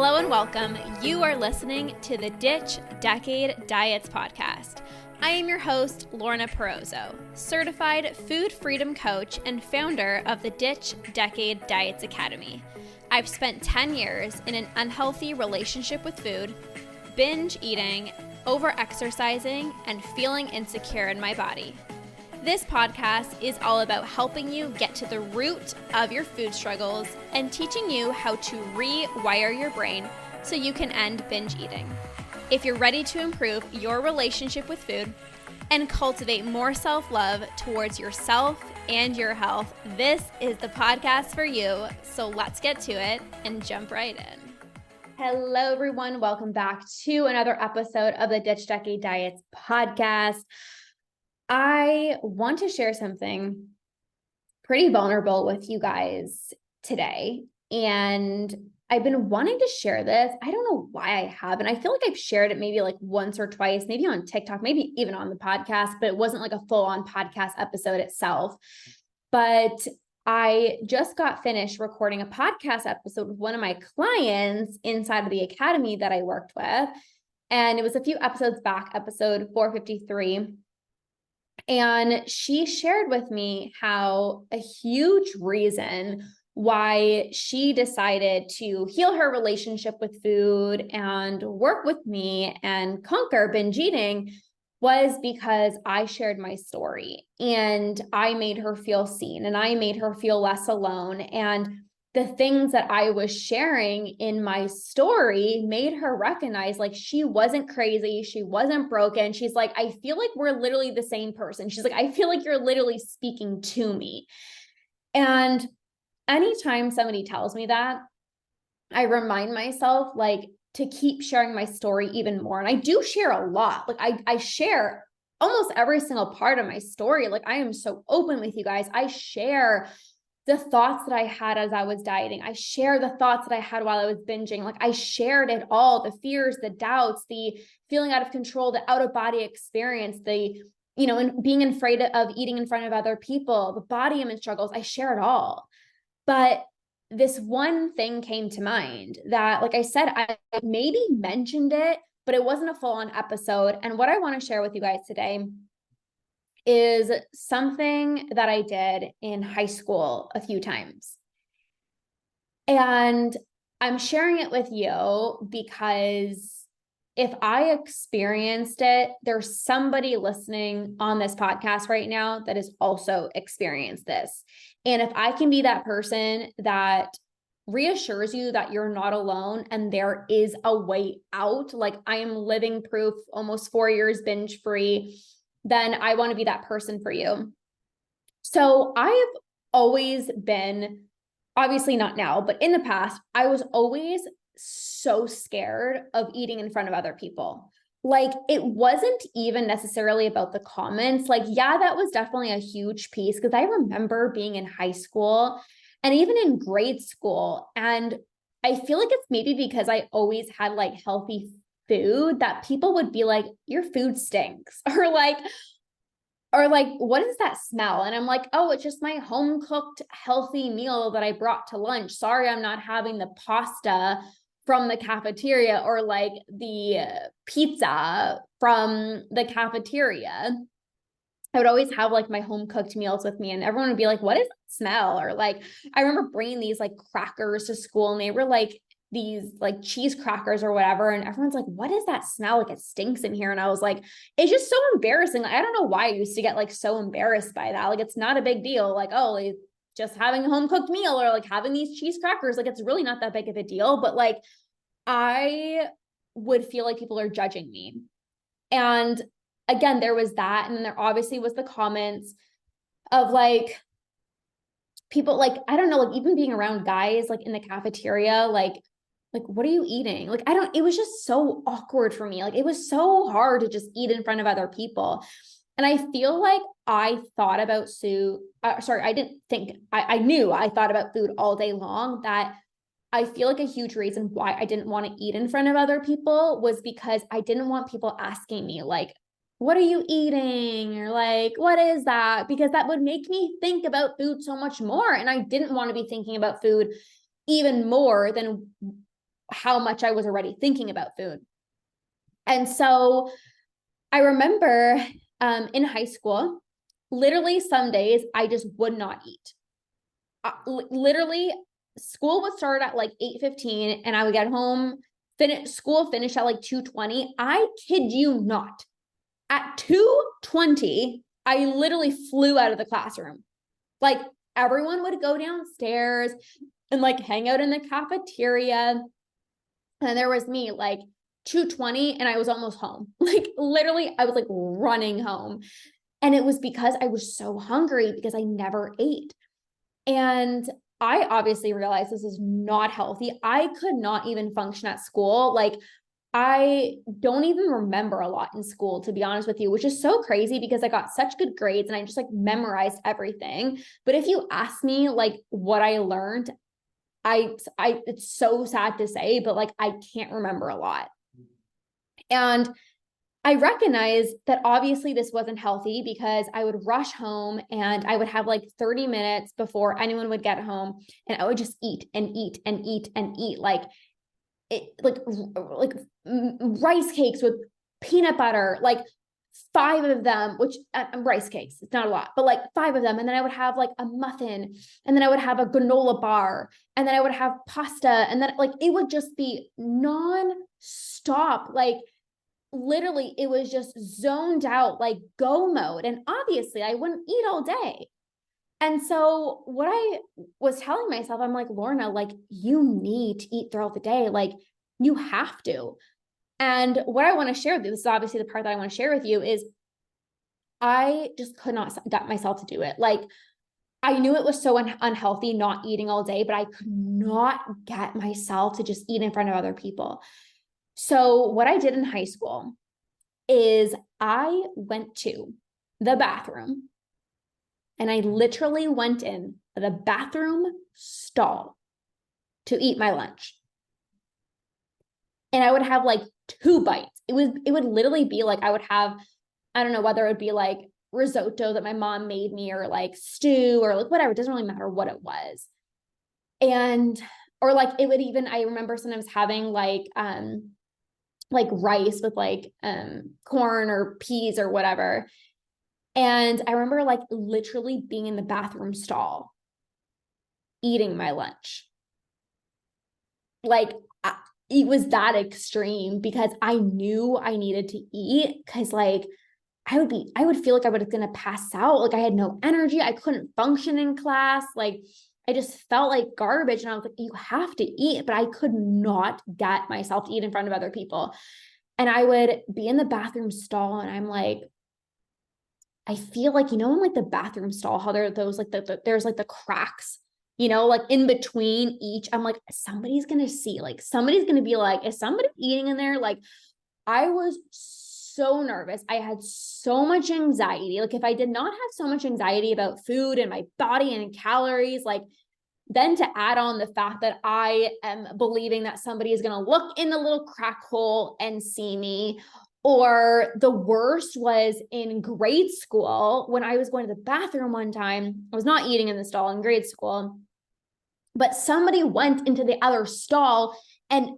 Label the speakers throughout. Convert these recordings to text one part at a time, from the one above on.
Speaker 1: Hello and welcome. You are listening to the Ditch Decade Diets podcast. I am your host, Lorna, certified food freedom coach and founder of the Ditch Decade Diets Academy. I've spent 10 years in an unhealthy relationship with food, binge eating, over-exercising, and feeling insecure in my body. This podcast is all about helping you get to the root of your food struggles and teaching you how to rewire your brain so you can end binge eating. If you're ready to improve your relationship with food and cultivate more self-love towards yourself and your health, this is the podcast for you. So let's get to it and jump right in. Hello, everyone. Welcome back to another episode of the Ditch Decade Diets podcast. I want to share something pretty vulnerable with you guys today. And I've been wanting to share this. I don't know why I haven't. I feel like I've shared it maybe like once or twice, maybe on TikTok, maybe even on the podcast, but it wasn't like a full-on podcast episode itself. But I just got finished recording a podcast episode with one of my clients inside of the academy that I worked with. And it was a few episodes back, episode 453. And she shared with me how a huge reason why she decided to heal her relationship with food and work with me and conquer binge eating was because I shared my story and I made her feel seen and I made her feel less alone. And the things that I was sharing in my story made her recognize like she wasn't crazy. She wasn't broken. She's like, I feel like we're literally the same person. She's like, I feel like you're literally speaking to me. And anytime somebody tells me that, I remind myself like to keep sharing my story even more. And I do share a lot. Like I share almost every single part of my story. Like I am so open with you guys. I share the thoughts that I had as I was dieting. I share the thoughts that I had while I was binging. Like I shared it all, the fears, the doubts, the feeling out of control, the out of body experience, the, and being afraid of eating in front of other people, the body image struggles. I share it all. But this one thing came to mind that, like I said, I maybe mentioned it, but it wasn't a full-on episode. And what I want to share with you guys today is something that I did in high school a few times. And I'm sharing it with you because if I experienced it, there's somebody listening on this podcast right now that has also experienced this. And if I can be that person that reassures you that you're not alone and there is a way out, like I am living proof, almost 4 years binge free, then I want to be that person for you. So I've always been, obviously not now, but in the past, I was always so scared of eating in front of other people. Like it wasn't even necessarily about the comments. Like, yeah, that was definitely a huge piece because I remember being in high school and even in grade school. And I feel like it's maybe because I always had like healthy food that people would be like, your food stinks, or like, what is that smell? And I'm like, oh, it's just my home cooked healthy meal that I brought to lunch. Sorry, I'm not having the pasta from the cafeteria or like the pizza from the cafeteria. I would always have like my home cooked meals with me and everyone would be like, what is that smell? Or like, I remember bringing these like crackers to school and they were like these like cheese crackers or whatever. And everyone's like, what is that smell? Like it stinks in here. And I was like, it's just so embarrassing. Like, I don't know why I used to get like so embarrassed by that. Like, it's not a big deal. Like, oh, like, just having a home cooked meal or like having these cheese crackers. Like, it's really not that big of a deal. But like, I would feel like people are judging me. And again, there was that. And then there obviously was the comments of like people like, I don't know, like even being around guys like in the cafeteria, like, what are you eating? Like, it was just so awkward for me. Like, it was so hard to just eat in front of other people. And I feel like I thought about I knew I thought about food all day long. That I feel like a huge reason why I didn't want to eat in front of other people was because I didn't want people asking me like, what are you eating? Or like, what is that? Because that would make me think about food so much more. And I didn't want to be thinking about food even more than how much I was already thinking about food. And so I remember in high school, literally some days I just would not eat. Literally, school would start at like 8:15 and I would get home, school finished at like 2:20. I kid you not. At 2:20, I literally flew out of the classroom. Like everyone would go downstairs and like hang out in the cafeteria. And there was me like 2:20 and I was almost home. Like literally, I was like running home. And it was because I was so hungry because I never ate. And I obviously realized this is not healthy. I could not even function at school. Like I don't even remember a lot in school, to be honest with you, which is so crazy because I got such good grades and I just like memorized everything. But if you ask me like what I learned, I it's so sad to say, but like I can't remember a lot. And I recognized that obviously this wasn't healthy because I would rush home and I would have like 30 minutes before anyone would get home and I would just eat and eat and eat and eat like rice cakes with peanut butter, like 5 of them, which rice cakes, it's not a lot, but like 5 of them. And then I would have like a muffin and then I would have a granola bar and then I would have pasta. And then like, it would just be non-stop. Like literally it was just zoned out, like go mode. And obviously I wouldn't eat all day. And so what I was telling myself, I'm like, Lorna, like you need to eat throughout the day. Like you have to. And what I want to share, this is obviously the part that I want to share with you, is I just could not get myself to do it. Like I knew it was so unhealthy not eating all day, but I could not get myself to just eat in front of other people. So what I did in high school is I went to the bathroom and I literally went in the bathroom stall to eat my lunch. And I would have like 2 bites. It would literally be like, I would have, I don't know whether it would be like risotto that my mom made me or like stew or like whatever. It doesn't really matter what it was. And, or like it would even, I remember sometimes having like rice with like corn or peas or whatever. And I remember like literally being in the bathroom stall, eating my lunch. Like it was that extreme because I knew I needed to eat because like I would feel like I was going to pass out. Like I had no energy. I couldn't function in class. Like I just felt like garbage. And I was like, you have to eat, but I could not get myself to eat in front of other people. And I would be in the bathroom stall and I'm like, I feel like, in like the bathroom stall, how there are those like there's like the cracks, like in between each. I'm like, somebody's going to see, like somebody's going to be like, is somebody eating in there? Like I was so nervous. I had so much anxiety. Like if I did not have so much anxiety about food and my body and calories, like then to add on the fact that I am believing that somebody is going to look in the little crack hole and see me. Or the worst was in grade school when I was going to the bathroom one time. I was not eating in the stall in grade school, but somebody went into the other stall and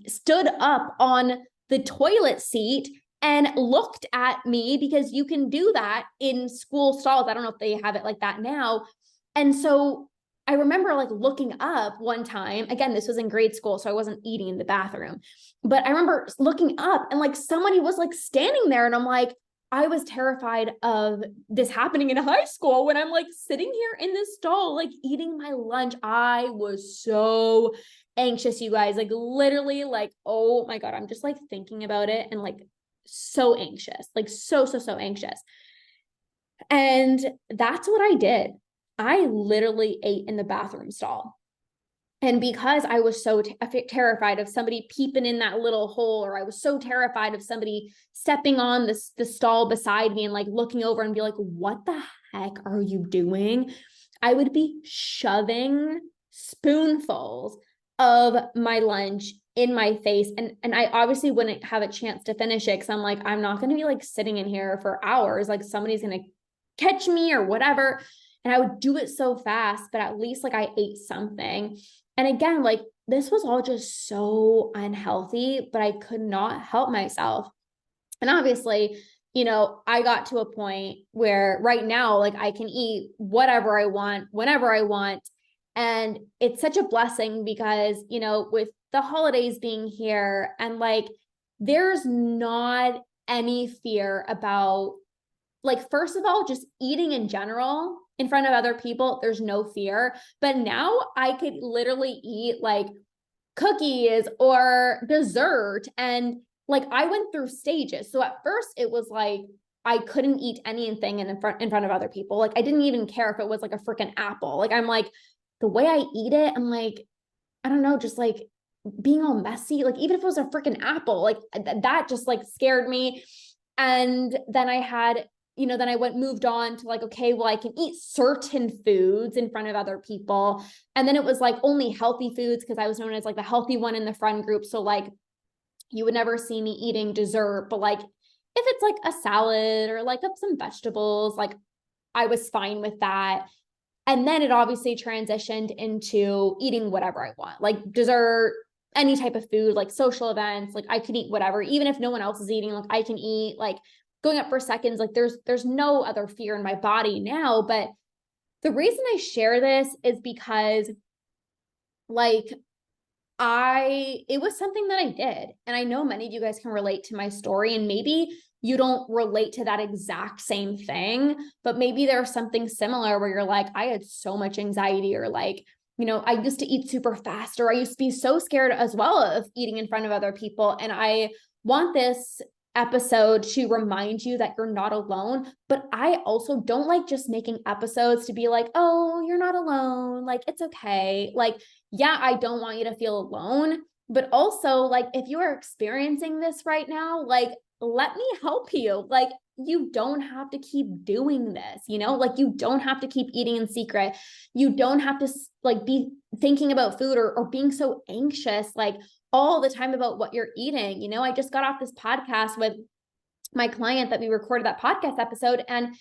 Speaker 1: stood up on the toilet seat and looked at me, because you can do that in school stalls. I don't know if they have it like that now. And so I remember like looking up one time, again, this was in grade school, so I wasn't eating in the bathroom, but I remember looking up and like somebody was like standing there and I'm like, I was terrified of this happening in high school when I'm like sitting here in this stall, like eating my lunch. I was so anxious, you guys, like literally like, oh my God, I'm just like thinking about it and like so anxious, like so anxious. And that's what I did. I literally ate in the bathroom stall. And because I was so terrified of somebody peeping in that little hole, or I was so terrified of somebody stepping on the stall beside me and like looking over and be like, what the heck are you doing? I would be shoving spoonfuls of my lunch in my face. And I obviously wouldn't have a chance to finish it because I'm like, I'm not going to be like sitting in here for hours. Like somebody's going to catch me or whatever. And I would do it so fast, but at least like I ate something. And again, like
Speaker 2: this was all just so unhealthy, but I could not help myself. And obviously, I got to a point where right now, like I can eat whatever I want, whenever I want. And it's such a blessing because, with the holidays being here and like, there's not any fear about, like, first of all, just eating in general in front of other people, there's no fear. But now I could literally eat like cookies or dessert. And like I went through stages. So at first it was like I couldn't eat anything in front of other people. Like I didn't even care if it was like a freaking apple. Like I'm like, the way I eat it, I'm like, I don't know, just like being all messy. Like even if it was a freaking apple, like that just like scared me. And then I had, then I moved on to like, okay, well, I can eat certain foods in front of other people. And then it was like only healthy foods because I was known as like the healthy one in the friend group. So like you would never see me eating dessert, but like if it's like a salad or like up some vegetables, like I was fine with that. And then it obviously transitioned into eating whatever I want, like dessert, any type of food, like social events, like I could eat whatever, even if no one else is eating, like I can eat, like going up for seconds, like there's no other fear in my body now. But the reason I share this is because like it was something that I did. And I know many of you guys can relate to my story, and maybe you don't relate to that exact same thing, but maybe there's something similar where you're like, I had so much anxiety, or like, I used to eat super fast, or I used to be so scared as well of eating in front of other people. And I want this episode to remind you that you're not alone. But I also don't like just making episodes to be like, oh, you're not alone. Like, it's okay. Like, yeah, I don't want you to feel alone, but also like if you are experiencing this right now, like let me help you. Like you don't have to keep doing this, like you don't have to keep eating in secret. You don't have to like be thinking about food or being so anxious like all the time about what you're eating. I just got off this podcast with my client that we recorded that podcast episode, and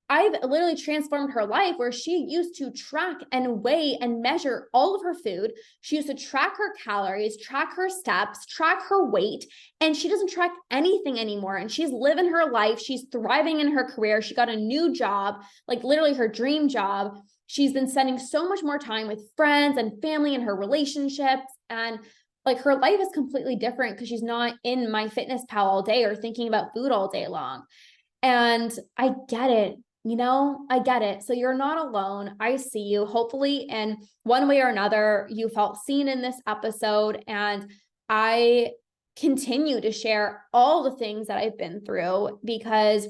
Speaker 2: I've literally transformed her life where she used to track and weigh and measure all of her food. She used to track her calories, track her steps, track her weight, and she doesn't track anything anymore. And she's living her life. She's thriving in her career. She got a new job, like literally her dream job. She's been spending so much more time with friends and family and her relationships. And like her life is completely different because she's not in My Fitness Pal all day or thinking about food all day long. And I get it. I get it. So you're not alone. I see you. Hopefully, in one way or another, you felt seen in this episode. And I continue to share all the things that I've been through because,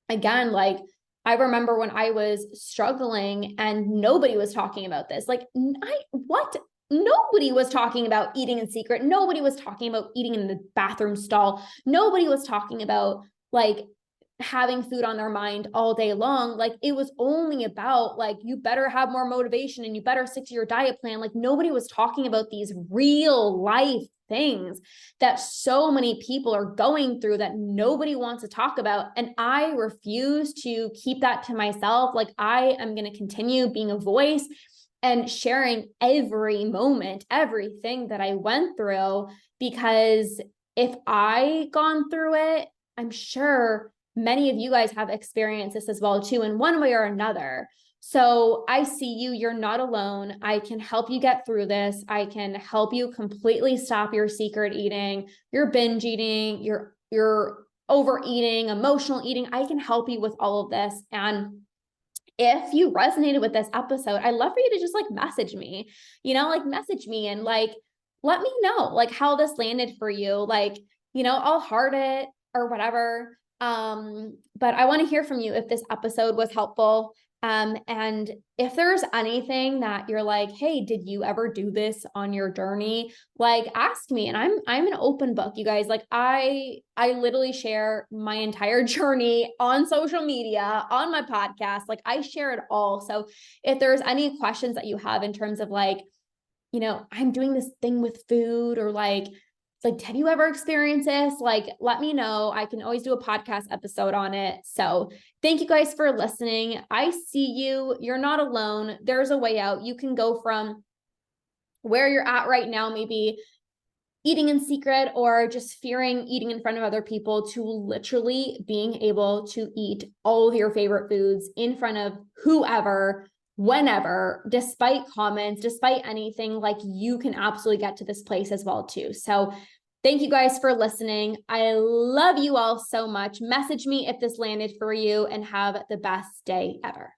Speaker 2: again, like I remember when I was struggling and nobody was talking about this. Like, what? Nobody was talking about eating in secret. Nobody was talking about eating in the bathroom stall. Nobody was talking about like having food on their mind all day long. Like it was only about like, you better have more motivation and you better stick to your diet plan. Like nobody was talking about these real life things that so many people are going through that nobody wants to talk about. And I refuse to keep that to myself. Like I am going to continue being a voice and sharing every moment, everything that I went through, because if I gone through it, I'm sure many of you guys have experienced this as well too, in one way or another. So I see you, you're not alone. I can help you get through this. I can help you completely stop your secret eating, your binge eating, your overeating, emotional eating. I can help you with all of this. And if you resonated with this episode, I'd love for you to just like message me, like message me and like let me know like how this landed for you. Like, I'll heart it or whatever. But I want to hear from you if this episode was helpful. And if there's anything that you're like, hey, did you ever do this on your journey? Like ask me. And I'm an open book, you guys. Like I literally share my entire journey on social media, on my podcast. Like I share it all. So if there's any questions that you have in terms of like, I'm doing this thing with food, or like, have you ever experienced this? Like, let me know. I can always do a podcast episode on it. So thank you guys for listening. I see you. You're not alone. There's a way out. You can go from where you're at right now, maybe eating in secret or just fearing eating in front of other people, to literally being able to eat all of your favorite foods in front of whoever, whenever, despite comments, despite anything. Like, you can absolutely get to this place as well too. So thank you guys for listening. I love you all so much. Message me if this landed for you, and have the best day ever.